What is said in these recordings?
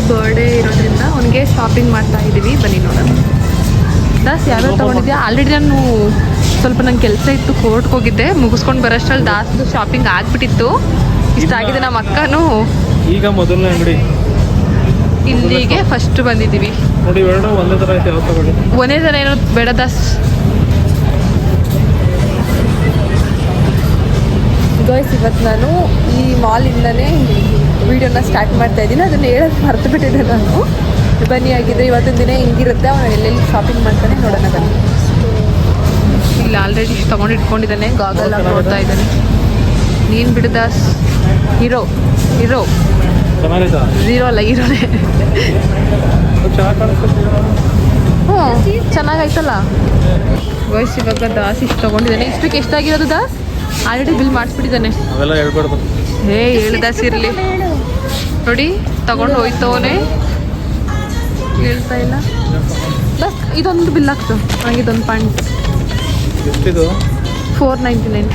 Birthday ಇರೋದ್ರಿಂದ ಅವನಿಗೆ shopping ಮಾಡ್ತಾ ಇದ್ದೀವಿ. ಬನ್ನಿ ನೋಡೋಣ. ದಾಸ್ ಯಾವ್ಯಾವ ತೊಗೊಂಡಿದ್ಯಾ? ಆಲ್ರೆಡಿ ನಾನು ಸ್ವಲ್ಪ ನಂಗೆ ಕೆಲಸ ಇತ್ತು, ಕೋರ್ಟ್ಗೆ ಹೋಗಿದ್ದೆ. ಮುಗಿಸ್ಕೊಂಡು ಬರೋಷ್ಟರಲ್ಲಿ ದಾಸ್ದು ಶಾಪಿಂಗ್ ಆಗಿಬಿಟ್ಟಿತ್ತು. ಇಷ್ಟ ಆಗಿದೆ. ನಮ್ಮ ಅಕ್ಕನೂ ಈಗ ಮೊದಲನೇ ಅಂಗಡಿ ಇಲ್ಲಿಗೆ ಫಸ್ಟ್ ಬಂದಿದ್ದೀವಿ ನೋಡಿ. ಎರಡು ಒಂದೇ ಥರ ಐತೆ. ಯಾವ ತಗೊಳ್ಳಿ? ಒಂದೇ ಥರ ಏನೋ ಬೇಡ ದಾಸ್. ಗಾಯ್ಸ್, ಇವತ್ತು ನಾನು ಈ ಮಾಲಿಂದನೇ ವಿಡಿಯೋನ ಸ್ಟಾರ್ಟ್ ಮಾಡ್ತಾ ಇದ್ದೀನಿ. ಅದನ್ನು ಹೇಳೋದು ಮರ್ತು ಬಿಟ್ಟಿದ್ದೆ ನಾನು. ಬನ್ನಿ ಆಗಿದ್ರೆ ಇವತ್ತಿನ ದಿನ ಹಿಂಗಿರುತ್ತೆ. ಅವನು ಎಲ್ಲೆಲ್ಲಿ ಶಾಪಿಂಗ್ ಮಾಡ್ತಾನೆ ನೋಡೋಣ ಬನ್ನಿ. ಇಲ್ಲಿ ಆಲ್ರೆಡಿ ತೊಗೊಂಡು ಇಟ್ಕೊಂಡಿದ್ದಾನೆ. ಗಾಗಲ್ ಆಗಿ ನೋಡ್ತಾ ಇದ್ದಾನೆ. ನೀನು ಬಿಡು ದಾಸ್. ಹೀರೋ ಝೀರೋ ಅಲ್ಲ, ಹೀರೋನೇ. ಹ್ಞೂ, ಚೆನ್ನಾಗಾಯ್ತಲ್ಲ. ಗಾಯ್ಸ್, ಇವಾಗ ದಾಸ್ ಇಷ್ಟು ತೊಗೊಂಡಿದ್ದಾನೆ. ಇಷ್ಟಕ್ಕೆ ಎಷ್ಟಾಗಿರೋದು ದಾಸ್? ಆಲ್ರೆಡಿ ಬಿಲ್ ಮಾಡಿಸ್ಬಿಟ್ಟಿದ್ದಾನೆ. ಹೇಳು ದಾಸ್, ಇರಲಿ ನೋಡಿ. ತಗೊಂಡು ಹೋಯ್ತವನೇ, ಹೇಳ್ತಾ ಇಲ್ಲ. ಬಸ್ ಇದೊಂದು ಬಿಲ್ ಆಗ್ತು ನನಗೆ. ಇದೊಂದು ಪ್ಯಾಂಟ್ $4.99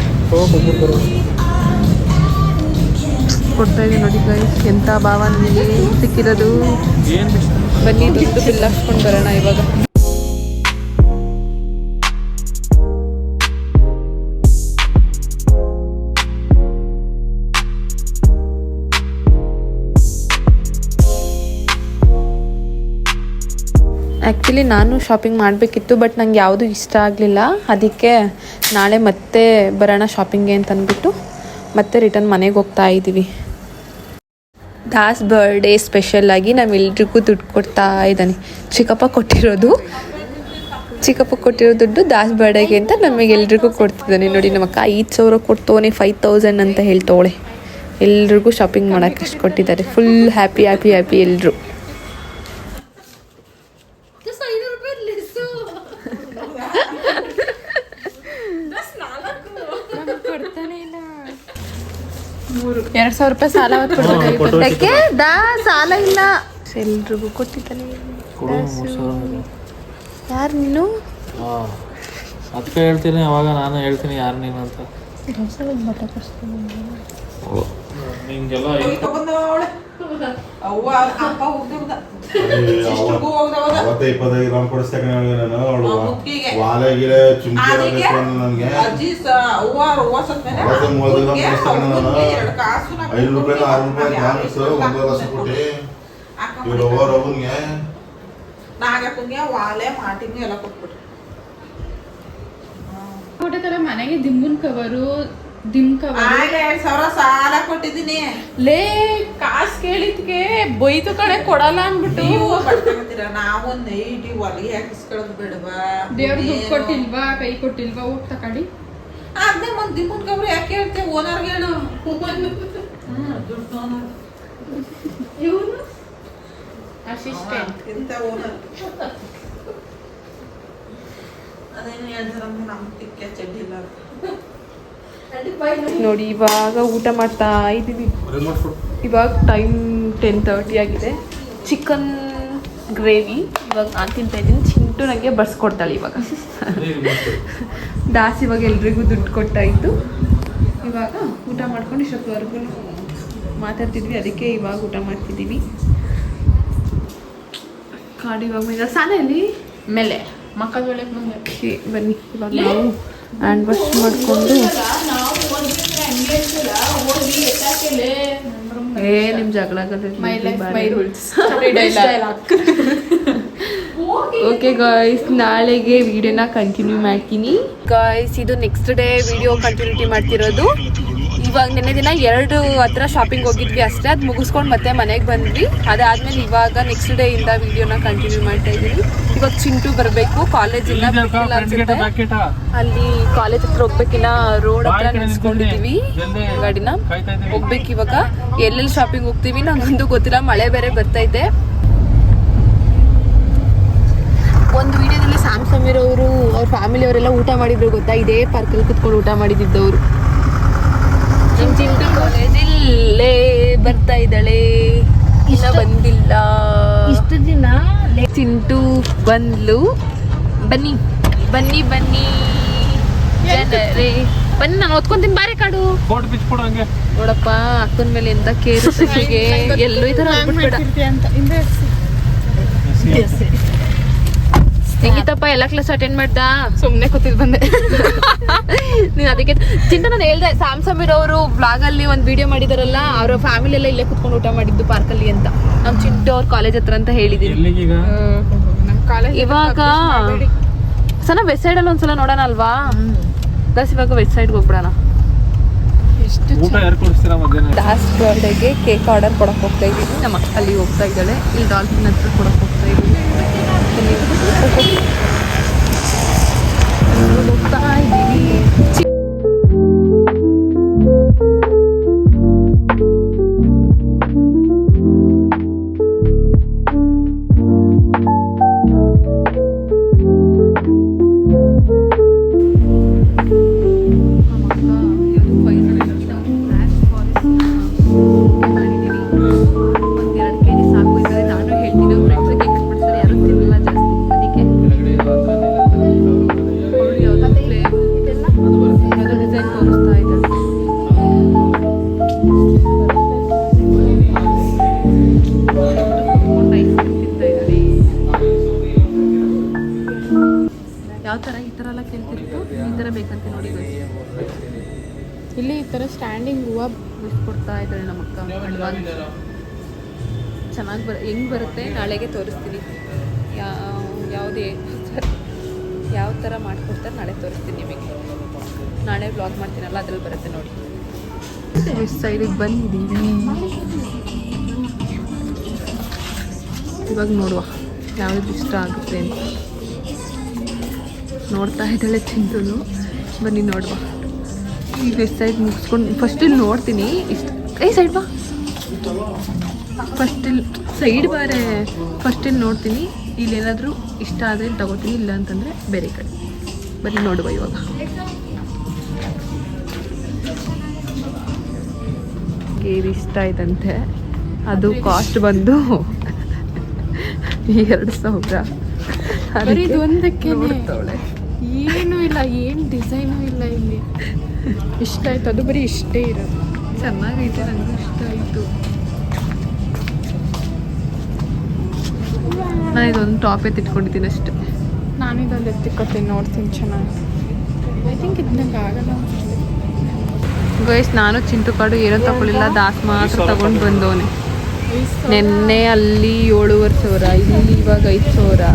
ಕೊಡ್ತಾ ಇದ್ದೀನಿ ನೋಡಿ ಗೈಸ್. ಎಂಥ ಭಾವ ನನಗೆ ಸಿಕ್ಕಿರೋದು. ಬನ್ನಿ ಇದೊಂದು ಬಿಲ್ ಹಾಕ್ಸ್ಕೊಂಡು ಬರೋಣ ಇವಾಗ. ಆ್ಯಕ್ಚುಲಿ ನಾನು ಶಾಪಿಂಗ್ ಮಾಡಬೇಕಿತ್ತು, ಬಟ್ ನಂಗೆ ಯಾವುದೂ ಇಷ್ಟ ಆಗಲಿಲ್ಲ. ಅದಕ್ಕೆ ನಾಳೆ ಮತ್ತೆ ಬರೋಣ ಶಾಪಿಂಗ್ಗೆ ಅಂತ ಅಂದ್ಬಿಟ್ಟು ಮತ್ತೆ ರಿಟರ್ನ್ ಮನೆಗೆ ಹೋಗ್ತಾ ಇದ್ದೀವಿ. ದಾಸ್ ಬರ್ಡೇ ಸ್ಪೆಷಲಾಗಿ ನಾವೆಲ್ರಿಗೂ ದುಡ್ಡು ಕೊಡ್ತಾ ಇದ್ದಾನೆ. ಚಿಕ್ಕಪ್ಪ ಕೊಟ್ಟಿರೋ ದುಡ್ಡು ದಾಸ್ ಬರ್ಡೇಗೆ ಅಂತ ನಮಗೆಲ್ರಿಗೂ ಕೊಡ್ತಿದ್ದಾನೆ. ನೋಡಿ, ನಮ್ಮ ಅಕ್ಕ 5,000 ಕೊಡ್ತೋನೆ, 5,000 ಅಂತ ಹೇಳ್ತೋಳೆ. ಎಲ್ರಿಗೂ ಶಾಪಿಂಗ್ ಮಾಡೋಕ್ಕೆ ಅಷ್ಟು ಕೊಟ್ಟಿದ್ದಾರೆ. ಫುಲ್ ಹ್ಯಾಪಿ ಎಲ್ಲರೂ. $2,000 ಸಾಲ ಕೊಟ್ಟಕ್ಕೆ ಸಾಲ ಇಲ್ಲ. ಎಲ್ರಿಗೂ ಕೊಟ್ಟಿದ್ದಾನೆ. ಯಾರು ನೀನು? ಅದಕ್ಕೆ ಹೇಳ್ತೀನಿ, ಅವಾಗ ನಾನು ಹೇಳ್ತೀನಿ ಯಾರು ನೀನು ಅಂತ. ಮನೆಗೆ ದಿಂಬುನ್ ಕವರು $2,000 ಸಾಲ ಕೊಟ್ಟಿದ್ದೀನಿ. ಲೇ, ಕಾಸು ಕೇಳಿದ್ಕೆ ಬೈತು ಕಡೆ ಕೊಡಲ್ಲ ಅನ್ಬಿಟ್ಟು ನಾವು ನೈಟಿ ಒಲಿಗೆ ಹಾಕಿಸ್ಕೊಳ್ಳೋದು ಬಿಡುವ. ದೇವ್ರ ದುಡ್ಡು ಕೊಟ್ಟಿಲ್ವಾ, ಕೈ ಕೊಟ್ಟಿಲ್ವಾ? ಹೋಗ್ ತಕೊಳ್ಳಿ. ಅದೇ ಒಂದ್ ದಿಂಬುನ್ ಕವರು ಯಾಕೆ ಹೇಳ್ತೇವೆ? ಓನರ್ಗೆ ಹೇಳು. ದುಡ್ಡು ಓನರ್ ಇವನು ಅಸಿಸ್ಟೆಂಟ್ ಇಂತ ಓನರ್. ಅದೇನು ಹೇಳಿದ್ರೆ ನಮ್ಗೆ ತಿಕ್ಕೆ ಚಡ್ಡಿಲ್ಲ. ನೋಡಿ, ಇವಾಗ ಊಟ ಮಾಡ್ತಾ ಇದ್ದೀವಿ. ಇವಾಗ ಟೈಮ್ 10:30 ಆಗಿದೆ. ಚಿಕನ್ ಗ್ರೇವಿ ಇವಾಗ ನಾನು ತಿಂತಾ ಇದ್ದೀನಿ. ಚಿಂಟು ನನಗೆ ಬಡಿಸ್ಕೊಡ್ತಾಳೆ ಇವಾಗ. ದಾಸ್ ಇವಾಗ ಎಲ್ರಿಗೂ ದುಡ್ಡು ಕೊಟ್ಟಾಯಿತು. ಇವಾಗ ಊಟ ಮಾಡ್ಕೊಂಡು ಇಷ್ಟೊತ್ತವರೆಗೂ ಮಾತಾಡ್ತಿದ್ವಿ. ಅದಕ್ಕೆ ಇವಾಗ ಊಟ ಮಾಡ್ತಿದ್ದೀವಿ. ಕಾಡು ಇವಾಗ ಸಾನಲ್ಲಿ ಮೇಲೆ ಮಕ್ಕಳ ಒಳಗೆ ಬನ್ನಿ. ಇವಾಗ ನಾವು ಹ್ಯಾಂಡ್ ವಾಶ್ ಮಾಡಿಕೊಂಡು ನಿಮ್ಮ ಜಗಳ ಓಕೆ ಗಾಯ್ಸ್, ನಾಳೆಗೆ ವಿಡಿಯೋನ ಕಂಟಿನ್ಯೂ ಮಾಡ್ತೀನಿ. ಗಾಯ್ಸ್, ಇದು ನೆಕ್ಸ್ಟ್ ಡೇ ವಿಡಿಯೋ ಕಂಟಿನ್ಯೂಟಿ ಮಾಡ್ತಿರೋದು. ಇವಾಗ ನೆನ್ನೆ ದಿನ 2 ಹತ್ರ ಶಾಪಿಂಗ್ ಹೋಗಿದ್ವಿ ಅಷ್ಟೇ. ಅದು ಮುಗಿಸ್ಕೊಂಡು ಮತ್ತೆ ಮನೆಗೆ ಬಂದ್ವಿ. ಅದಾದ್ಮೇಲೆ ಇವಾಗ ನೆಕ್ಸ್ಟ್ ಡೇ ಇಂದ ವಿಡಿಯೋನ ಕಂಟಿನ್ಯೂ ಮಾಡ್ತಾ ಇದ್ದೀವಿ. ಇವಾಗ ಚಿಂಟು ಬರಬೇಕು ಕಾಲೇಜಿಂದ. ಅಲ್ಲಿ ಕಾಲೇಜ್ ಹತ್ರ ಹೋಗ್ಬೇಕಿನ್ನ ರೋಡ್ ಹತ್ರ ನಿಲ್ಸ್ಕೊಂಡಿದ್ದೀವಿ ಗಾಡಿನ. ಹೋಗ್ಬೇಕು ಇವಾಗ. ಎಲ್ಲೆಲ್ಲಿ ಶಾಪಿಂಗ್ ಹೋಗ್ತೀವಿ ನಂಗೊಂದು ಗೊತ್ತಿಲ್ಲ. ಮಳೆ ಬೇರೆ ಬರ್ತೈತೆ. ಒಂದು ವಿಡಿಯೋದಲ್ಲಿ ಸ್ಯಾಮ್ ಸಮೀರ್ ಅವರು ಅವ್ರ ಫ್ಯಾಮಿಲಿ ಅವರೆಲ್ಲ ಊಟ ಮಾಡಿದ್ರು ಗೊತ್ತಾ? ಇದೇ ಪಾರ್ಕಲ್ಲಿ ಕುತ್ಕೊಂಡು ಊಟ ಮಾಡಿದ್ದವರು. ನಮ್ಮ ಚಿಂಟು ಕಾಲೇಜಿಲ್ಲೇ ಬರ್ತಾ ಇದ್ದಾಳೆ, ಇನ್ನ ಬಂದಿಲ್ಲ. ಇಷ್ಟು ದಿನ ಚಿಂಟು ಬಂದ್ಲು. ಬನ್ನಿ ಬನ್ನಿ ಬನ್ನಿ ಜನರೇ ಬನ್ನಿ. ನಾನು ಓದ್ಕೊಂತೀನಿ. ಬಾರೆ ಕಾಡು ಫೋಟೋ ನೋಡಪ್ಪ ಅಕ್ಕನ ಮೇಲೆ ಎಂತ ಕೇರು ಸಖಿಗೆ ಎಲ್ಲೂ ಈ ಥರ ಆಗ್ಬಿಟ್ಬೇಡ. ಹೆಂಗಿತ್ತಪ್ಪ ಎಲ್ಲ ಕ್ಲಾಸ್ ಅಟೆಂಡ್ ಮಾಡ್ದಾ? ಸುಮ್ನೆ ಕೂತಿದ್ ಬಂದೆ. ನೀನು ಅದಕ್ಕೆ ಚಿಂತ ನಾನು ಹೇಳ್ದೆ ಸ್ಯಾಮ್ ಸಮೀರ್ ಅವರು ಬ್ಲಾಗ್ ಅಲ್ಲಿ ಒಂದು ವಿಡಿಯೋ ಮಾಡಿದಾರಲ್ಲ, ಅವರ ಫ್ಯಾಮಿಲಿ ಎಲ್ಲ ಇಲ್ಲೇ ಕುತ್ಕೊಂಡು ಊಟ ಮಾಡಿದ್ದು ಪಾರ್ಕಲ್ಲಿ ಅಂತ. ನಮ್ ಚಿಂಟು ಅವ್ರ ಕಾಲೇಜ್ ಹತ್ರ ಅಂತ ಹೇಳಿದೀನಿ. ಎಲ್ಲಿಗೀಗ ನಮ್ ಕಾಲೇಜ್ ಇವಾಗ ಸಣ್ಣ ವೆಸ್ಟ್ ಸೈಡ್ ಅಲ್ಲಿ ಒಂದ್ಸಲ ನೋಡೋಣ ಅಲ್ವಾ? ದಾಸ್ ಇವಾಗ ವೆಸ್ಟ್ ಸೈಡ್ಗೆ ಹೋಗ್ಬಿಡೋಣ. ಎಷ್ಟು ಊಟ ಯಾರು ಕೊಡಿಸ್ತೀರಾ ಮಧ್ಯಾಹ್ನ? ದಾಸ್ ಬರ್ಡೇಗೆ ಕೇಕ್ ಆರ್ಡರ್ ಕೊಡಕ್ಕೆ ಹೋಗ್ತಾ ಇದ್ದೀವಿ. ನಮ್ಮ ಅಕ್ಕ ಅಲ್ಲಿ ಹೋಗ್ತಾ ಇದ್ದಾಳೆ. ಇಲ್ಲಿ ಡಾಲ್ಫಿನ್ ಹತ್ರ ಕೊಡಕ್ಕೆ ಹೋಗ್ತಾ ಇದ್ದೀವಿ. ಹೋಗ್ತಾ ಇದ್ದೀವಿ. ಯಾವ ಥರ ಈ ಥರ ಎಲ್ಲ ಕೇಳ್ತಿರ್ತು, ಈ ಥರ ಬೇಕಂತ ನೋಡಿ. ಇಲ್ಲಿ ಈ ತರ ಸ್ಟ್ಯಾಂಡಿಂಗ್ ಹೂವು ಬಿಸ್ಕೊಡ್ತಾ ಇದ್ದಾಳೆ ನಮ್ಮ ಅಕ್ಕ. ಚೆನ್ನಾಗಿ ಹೆಂಗೆ ಬರುತ್ತೆ ನಾಳೆಗೆ ತೋರಿಸ್ತೀನಿ. ಯಾವುದೇ ಯಾವ ಥರ ಮಾಡಿಕೊಡ್ತಾರೆ ನಾಳೆ ತೋರಿಸ್ತೀನಿ ನಿಮಗೆ. ನಾಳೆ ಬ್ಲಾಗ್ ಮಾಡ್ತೀನಲ್ಲ ಅದ್ರಲ್ಲಿ ಬರುತ್ತೆ ನೋಡಿ. ವೆಸ್ಟ್ ಸೈಡಿಗೆ ಬಂದಿದ್ದೀವಿ. ಇವಾಗ ನೋಡುವ ಯಾವ್ದು ಇಷ್ಟ ಆಗುತ್ತೆ ಅಂತ. ನೋಡ್ತಾ ಇದ್ದಾಳೆ ಚಿಂತನು. ಬನ್ನಿ ನೋಡುವ. ಈ ವೆಸ್ಟ್ ಸೈಡ್ ಮುಗಿಸ್ಕೊಂಡು ಫಸ್ಟ್ ಇಲ್ಲಿ ನೋಡ್ತೀನಿ. ಇಷ್ಟ ಸೈಡ್ ಬಾ, ಫಸ್ಟ್ ಇಲ್ಲಿ ಸೈಡ್ ಬಾರೆ. ಫಸ್ಟ್ ಇಲ್ಲಿ ನೋಡ್ತೀನಿ, ಇಲ್ಲಿ ಏನಾದರೂ ಇಷ್ಟ ಆದರೆ ಇಲ್ಲಿ ತಗೋತೀನಿ, ಇಲ್ಲ ಅಂತಂದರೆ ಬೇರೆ ಕಡೆ. ಬನ್ನಿ ನೋಡುವ ಇವಾಗ. ಇದು ಇಷ್ಟ ಆಯ್ತಂತೆ. ಅದು ಕಾಸ್ಟ್ ಬಂದು 2,000. ಇದು ಒಂದಕ್ಕೆ ನೋಡ್ತಾವಳೆ. ಏನೂ ಇಲ್ಲ, ಏನು ಡಿಸೈನು ಇಲ್ಲ ಇಲ್ಲಿ. ಇಷ್ಟ ಆಯ್ತು, ಅದು ಬರೀ ಇಷ್ಟೇ ಇರೋದು. ಚೆನ್ನಾಗೈತೆ, ನನಗೂ ಇಷ್ಟ ಆಯಿತು. ನಾನು ಇದೊಂದು ಟಾಪ್ ಎತ್ತಿಟ್ಕೊಂಡಿದ್ದೀನಿ ಅಷ್ಟೆ. ನಾನು ಇದೊಂದು ಎತ್ತಿಕೊತೀನಿ, ನೋಡ್ತೀನಿ ಚೆನ್ನಾಗಿ. ಐ ಥಿಂಕ್ ಇದು ನಂಗೆ ಆಗಲ್ಲ. ಗೈಸ್ ನಾನು ಚಿಂಟು ಕಾಡು ಏನೂ ತಗೊಳ್ಳಿಲ್ಲ, ದಾಸ್ ಮಾತ್ರ ತಗೊಂಡು ಬಂದವನೆ. ನೆನ್ನೆ ಅಲ್ಲಿ 7,500, ಇಲ್ಲಿ ಇವಾಗ 5,000.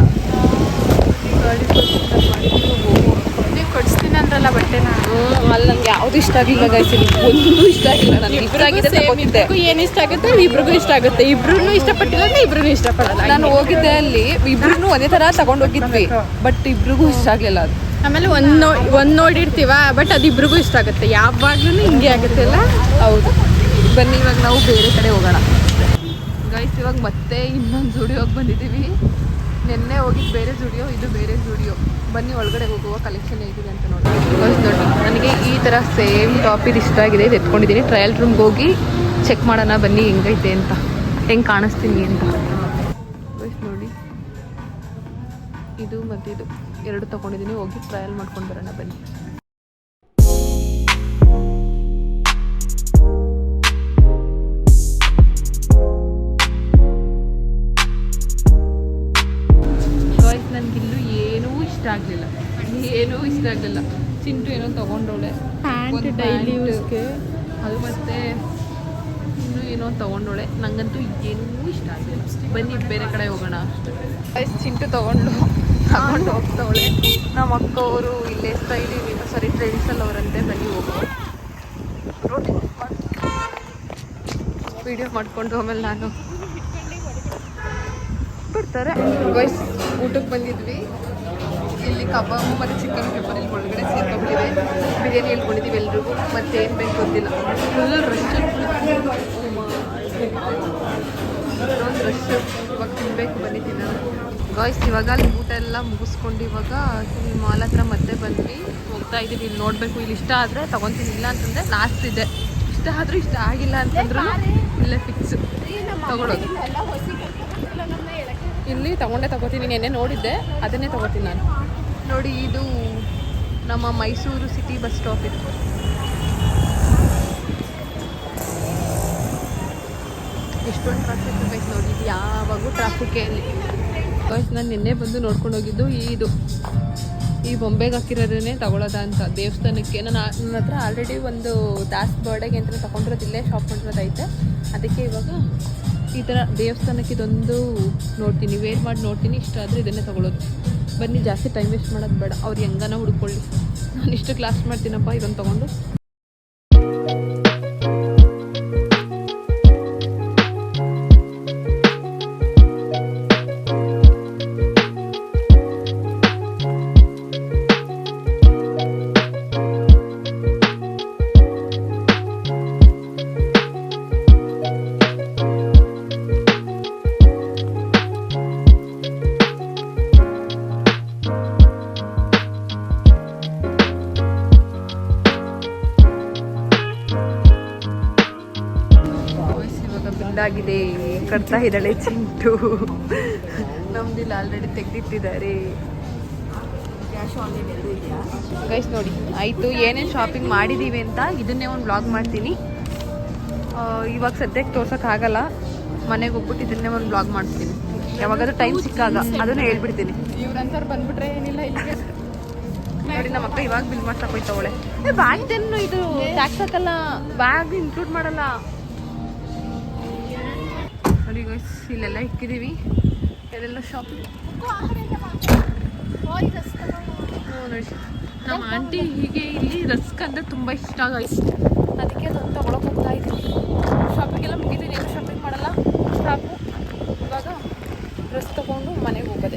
ನೀವು ಕೊಡಿಸ್ತೀನಿ ಅಂದ್ರಲ್ಲ ಬಟ್ಟೆ ನಾನು. ಅಲ್ಲಿ ನನಗೆ ಯಾವುದು ಇಷ್ಟ ಆಗಲಿಲ್ಲ ಗೈಸ್, ಒಂದು ಇಷ್ಟ ಆಗಿಲ್ಲ. ನನಗೆ ಇಷ್ಟ ಆಗಿದೆ ತಗೊಂಡಿದ್ದೆ. ಏನು ಇಷ್ಟ ಆಗುತ್ತೆ ಇಬ್ರಿಗೂ ಇಷ್ಟ ಆಗುತ್ತೆ. ಇಬ್ರು ಇಷ್ಟಪಟ್ಟಿಲ್ಲ ಅಂದ್ರೆ ಇಬ್ರು ಇಷ್ಟಪಡಲ್ಲ. ನಾನು ಹೋಗಿದ್ದೆ ಅಲ್ಲಿ, ಇಬ್ರು ಒಂದೇ ಥರ ತಗೊಂಡೋಗಿದ್ವಿ, ಬಟ್ ಇಬ್ರಿಗೂ ಇಷ್ಟ ಆಗಲಿಲ್ಲ ಅದು. ಆಮೇಲೆ ಒಂದು ನೋಡಿರ್ತೀವ, ಬಟ್ ಅದು ಇಬ್ರಿಗೂ ಇಷ್ಟ ಆಗುತ್ತೆ. ಯಾವಾಗ್ಲೂ ಹಿಂಗೆ ಆಗುತ್ತೆ ಅಲ್ಲ. ಹೌದು. ಬನ್ನಿ ಇವಾಗ ನಾವು ಬೇರೆ ಕಡೆ ಹೋಗೋಣ ಗೈಸ್. ಇವಾಗ ಮತ್ತೆ ಇನ್ನೊಂದು ಜುಡಿಯೋಗೆ ಬಂದಿದ್ದೀವಿ. ನಿನ್ನೆ ಹೋಗಿದ್ದು ಬೇರೆ ಜುಡಿಯೋ, ಇದು ಬೇರೆ ಜುಡಿಯೋ. ಬನ್ನಿ ಒಳಗಡೆ ಹೋಗುವ ಕಲೆಕ್ಷನ್ ಹೇಗಿದೆ ಅಂತ ನೋಡಿ. ಗೈಸ್ ನೋಡಿ, ನನಗೆ ಈ ಥರ ಸೇಮ್ ಟಾಪ್ ಇದು ಇಷ್ಟ ಆಗಿದೆ, ಇದು ಎತ್ಕೊಂಡಿದ್ದೀನಿ. ಟ್ರಯಲ್ ರೂಮ್ಗೆ ಹೋಗಿ ಚೆಕ್ ಮಾಡೋಣ ಬನ್ನಿ ಹೆಂಗೈತೆ ಅಂತ, ಹೆಂಗೆ ಕಾಣಿಸ್ತೀನಿ ಅಂತ. ಗೈಸ್ ನೋಡಿ, ಇದು ಮತ್ತು ಇದು ಎರಡು ತೊಗೊಂಡಿದ್ದೀನಿ. ಹೋಗಿ ಟ್ರಯಲ್ ಮಾಡ್ಕೊಂಡು ಬರೋಣ ಬನ್ನಿ. ಗಾಯ್ಸ್ ನನಗಿಲ್ಲೂ ಏನೂ ಇಷ್ಟ ಆಗಲಿಲ್ಲ. ಚಿಂಟು ಏನೋ ತೊಗೊಂಡೋಳೆ, ಪ್ಯಾಂಟ್ ಡೈಲಿ ಯೂಸ್ಗೆ. ಅದು ಮತ್ತೆ ಇನ್ನೂ ಏನೋ ತೊಗೊಂಡೋಳೆ. ನನಗಂತೂ ಏನೂ ಇಷ್ಟ ಆಗಲಿಲ್ಲ. ಬನ್ನಿ ಬೇರೆ ಕಡೆ ಹೋಗೋಣ ಅಷ್ಟೇ. ಗೈಸ್ ಚಿಂಟು ತಗೊಂಡು ಹೋಗ್ತಾವಳೆ. ನಮ್ಮ ಅಕ್ಕವರು ಇಲ್ಲೇ ಟ್ರೆಡಿಷನಲ್ ಅವರಂತೆ. ಬನ್ನಿ ಹೋಗುವ, ವಿಡಿಯೋ ಮಾಡಿಕೊಂಡು ಆಮೇಲೆ ನಾನು ಬಿಡ್ತಾರೆ. ಗೈಸ್ ಊಟಕ್ಕೆ ಬಂದಿದ್ವಿ. ಇಲ್ಲಿ ಕಬಾಬು ಮತ್ತು ಚಿಕನ್ ಪೆಪ್ಪರ್ ಇಲ್ಲಿ ಒಳಗಡೆ ಸೇರ್ಕೊಂಡ್ಬಿಟ್ಟಿದೆ. ಬಿರಿಯಾನಿ ಹೇಳ್ಕೊಂಡಿದ್ದೀವಿ ಎಲ್ರಿಗೂ. ಮತ್ತೇನು ಬೇಕು ಗೊತ್ತಿಲ್ಲ, ಫುಲ್ ರಶ್ ಇವಾಗ ತಿನ್ನಬೇಕು. ಬನ್ನಿ ತಿನ್ನೋಣ ಗಾಯ್ಸ್. ಇವಾಗ ಅಲ್ಲಿ ಊಟ ಎಲ್ಲ ಮುಗಿಸ್ಕೊಂಡು ಇವಾಗ ಇಲ್ಲಿ ಮಾಲ್ ಹತ್ರ ಮತ್ತೆ ಬಂದ್ವಿ, ಹೋಗ್ತಾ ಇದ್ದೀವಿ. ಇಲ್ಲಿ ನೋಡಬೇಕು, ಇಲ್ಲಿ ಇಷ್ಟ ಆದರೆ ತೊಗೊತೀನಿ, ಇಲ್ಲ ಅಂತಂದರೆ ಲಾಸ್ಟ್ ಇದೆ. ಇಷ್ಟ ಆದರೂ ಇಷ್ಟ ಆಗಿಲ್ಲ ಅಂತಂದ್ರೂ ಇಲ್ಲೇ ಫಿಕ್ಸ್ ತೊಗೊಳೋದು. ಇಲ್ಲಿ ತೊಗೋತೀನಿ. ನೆನ್ನೆ ನೋಡಿದ್ದೆ, ಅದನ್ನೇ ತೊಗೋತೀನಿ ನಾನು. ನೋಡಿ, ಇದು ನಮ್ಮ ಮೈಸೂರು ಸಿಟಿ ಬಸ್ ಸ್ಟಾಪ್. ಇದು ಎಷ್ಟೊಂದು ಟ್ರಾಫಿಕ್ ಬೇಕು ನೋಡಿ, ಯಾವಾಗೂ ಟ್ರಾಫಿಕ್ಕೇ ಅಲ್ಲಿ. ಬಸ್ ನಾನು ನಿನ್ನೆ ಬಂದು ನೋಡ್ಕೊಂಡು ಹೋಗಿದ್ದು ಈ ಬೊಂಬೆಗೆ ಹಾಕಿರೋದನ್ನೇ ತಗೊಳ್ಳೋದ ಅಂತ ದೇವಸ್ಥಾನಕ್ಕೆ. ನನ್ನ ಹತ್ರ ಆಲ್ರೆಡಿ ಒಂದು ದಾಸ್ ಬರ್ಡೇಗೆ ಅಂತ ತೊಗೊಂಡಿರೋದಿಲ್ಲೇ ಶಾಪ್ ಮಾಡಿರೋದೈತೆ. ಅದಕ್ಕೆ ಇವಾಗ ಈ ಥರ ದೇವಸ್ಥಾನಕ್ಕೆ ಇದೊಂದು ನೋಡ್ತೀನಿ, ವೇರ್ ಮಾಡಿ ನೋಡ್ತೀನಿ, ಇಷ್ಟ ಆದರೆ ಇದನ್ನೇ ತೊಗೊಳ್ಳೋದು. ಬನ್ನಿ, ಜಾಸ್ತಿ ಟೈಮ್ ವೇಸ್ಟ್ ಮಾಡೋದು ಬೇಡ, ಅವ್ರು ಹೆಂಗನ ಹುಡ್ಕೊಳ್ಳಿ. ನಾನು ಇಷ್ಟು ಕ್ಲಾಸ್ ಮಾಡ್ತೀನಪ್ಪ ಇದನ್ನು ತೊಗೊಂಡು. ಆಗಿದೆ ಕಟ್ತಾ ಇದ್ದಾಳೆ ಚಿಂಟು. ನಮ್ದಿಲ್ಲ, ಆಲ್ರೆಡಿ ತೆಗೆದಿಟ್ಟಿದ್ದಾರೆ. ಗೈಸ್ ನೋಡಿ ಆಯಿತು, ಏನೇನು ಶಾಪಿಂಗ್ ಮಾಡಿದ್ದೀವಿ ಅಂತ ಇದನ್ನೇ ಒಂದು ವ್ಲಾಗ್ ಮಾಡ್ತೀನಿ. ಇವಾಗ ಸದ್ಯಕ್ಕೆ ತೋರ್ಸೋಕ್ಕಾಗಲ್ಲ, ಮನೆಗೆ ಹೋಗ್ಬಿಟ್ಟು ಇದನ್ನೇ ಒಂದು ವ್ಲಾಗ್ ಮಾಡ್ತೀನಿ. ಯಾವಾಗಾದ್ರೂ ಟೈಮ್ ಸಿಕ್ಕಾಗ ಅದನ್ನು ಹೇಳ್ಬಿಡ್ತೀನಿ. ಇವ್ರಂತವ್ರು ಬಂದ್ಬಿಟ್ರೆ ಏನಿಲ್ಲ ಇಲ್ಲಿಗೆ. ನೋಡಿ ನಮ್ಮ ಅಕ್ಕ ಇವಾಗ ಬಿಲ್ ಮಾಡ್ತಾ ಹೋಯ್ತವಳೆ. ಬ್ಯಾಗ್ ಏನು ಇದು ಟ್ಯಾಕ್ಸ್ ಹಾಕಲ್ಲ, ಬ್ಯಾಗ್ ಇನ್ಕ್ಲೂಡ್ ಮಾಡಲ್ಲ. ನೋಡಿ ಗೈಸ್ ಇಲ್ಲೆಲ್ಲ ಇಕ್ಕಿದ್ದೀವಿ, ಎಲ್ಲೆಲ್ಲ ಶಾಪಿಂಗ್. ನೋಡಿ ನಮ್ಮ ಆಂಟಿ ಹೀಗೆ ಇಲ್ಲಿ ರಸ್ಕ್ ಅಂದರೆ ತುಂಬ ಇಷ್ಟ ಗೈಸ್, ಅದಕ್ಕೆ ಅದನ್ನು ತೊಗೊಳಕ್ಕೆ ಹೋಗ್ತಾ ಇದ್ದೀನಿ. ಶಾಪಿಂಗೆಲ್ಲ ಮುಗಿದ್ದೀನಿ, ಏನು ಶಾಪಿಂಗ್ ಮಾಡಲ್ಲ, ಸ್ಟಾಪು. ಇವಾಗ ಡ್ರೆಸ್ ತೊಗೊಂಡು ಮನೆಗೆ ಹೋಗೋದೆ.